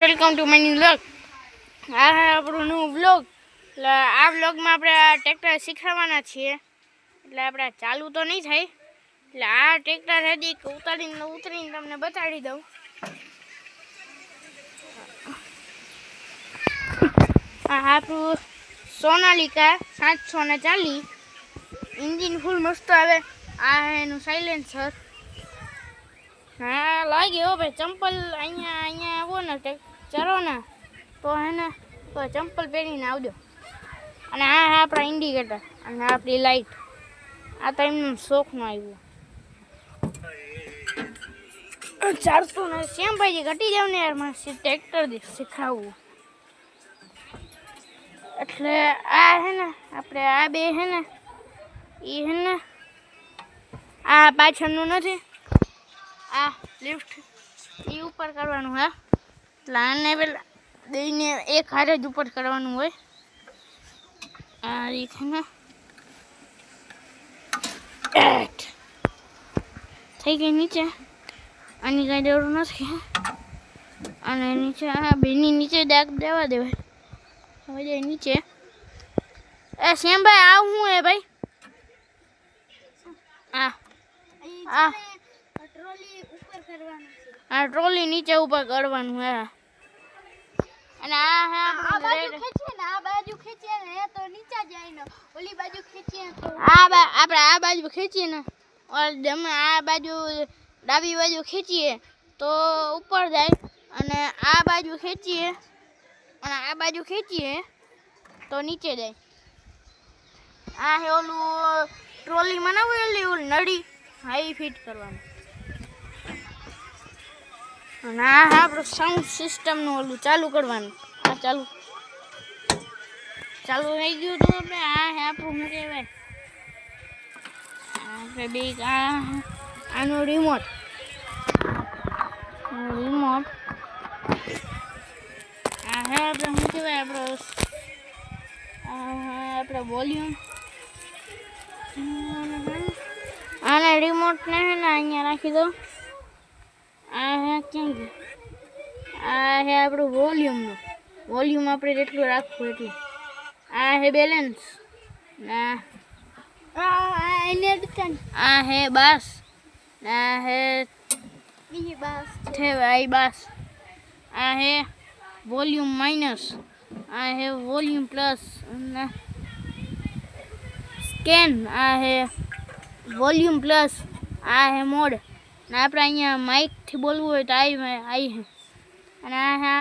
Welcome to my new vlog. આ હે આપણું ન્યુ વ્લોગ. એટલે આ વ્લોગમાં આપણે આ ટ્રેક્ટર શીખવાના છીએ. એટલે આપણે ચાલુ તો નહીં થાય. એટલે આ ટ્રેક્ટર હજી ઉતરીને તમને બતાડી દઉં. આ આપણું સોનાલિકા 740 એન્જિન ફૂલ મસ્ત આવે. આ એનું સાયલેન્સર. હા લાગ્યો ભાઈ. ચંપલ અહીંયા આવો ને ચરો ને તો હે ને તો ચંપલ પહેરીને આવજો. અને આ આપણા ઇન્ડિકેટર અને આપણી લાઇટ. આ તો એમનો શોખનો આવ્યો. 400 ને શ્યામભાઈ ઘટી જાવ ને યાર, મને ટ્રેક્ટર શીખવાડવું. એટલે આ હે ને આપણે આ બે હે ને એ હે ને આ પાછળનું નથી, આ લિફ્ટ એ ઉપર કરવાનું. હા એટલે આને પેલા દઈને એક હારે જ ઉપર કરવાનું હોય. આ રીત ને થઈ ગઈ નીચે. આની કાંઈ જરૂર નથી. અને નીચે આ બેની નીચે દાગ દેવા દેવાય. હવે જાય નીચે. એ શ્યામભાઈ આ શું હે ભાઈ? આ ટ્રોલી નીચે ઉપર કરવાનું હે. અને આ હે આ બાજુ ખેંચીએ ને, આ બાજુ ખેંચીએ ને તો નીચે જાય ને, ઓલી બાજુ ખેંચીએ તો આપણે આ બાજુ ખેંચીએ ને આ બાજુ ડાબી બાજુ ખેંચીએ તો ઉપર જાય. અને આ બાજુ ખેંચીએ અને આ બાજુ ખેંચીએ તો નીચે જાય. આ હે ઓલું ટ્રોલી બનાવેલી ઓલી નળી, હા એ ફિટ કરવાનું. અને આ આપણું સાઉન્ડ સિસ્ટમનું ઓલું ચાલુ કરવાનું. આ ચાલુ થઈ ગયું તો આપણે આ હે આપણું શું કહેવાય આપણે બે આનો રિમોટ. આ હે આપણે શું કહેવાય આપણે વોલ્યુમ. આના રિમોટને હે ને અહીંયા રાખી દો. આ હે ક્યાં ગયું? આ હે આપણું વોલ્યુમનું. વોલ્યુમ આપણે જેટલું રાખવું એટલું. આ હે બેલેન્સ. આ હે બાસ. આ હે બાસ. આ હે વોલ્યુમ માઇનસ. આ હે વોલ્યુમ પ્લસ. સ્કેન. આ હે વોલ્યુમ પ્લસ. આ હે મોડ. ને આપણે અહીંયા માઇકથી બોલવું હોય તો આવી હે. અને આ હે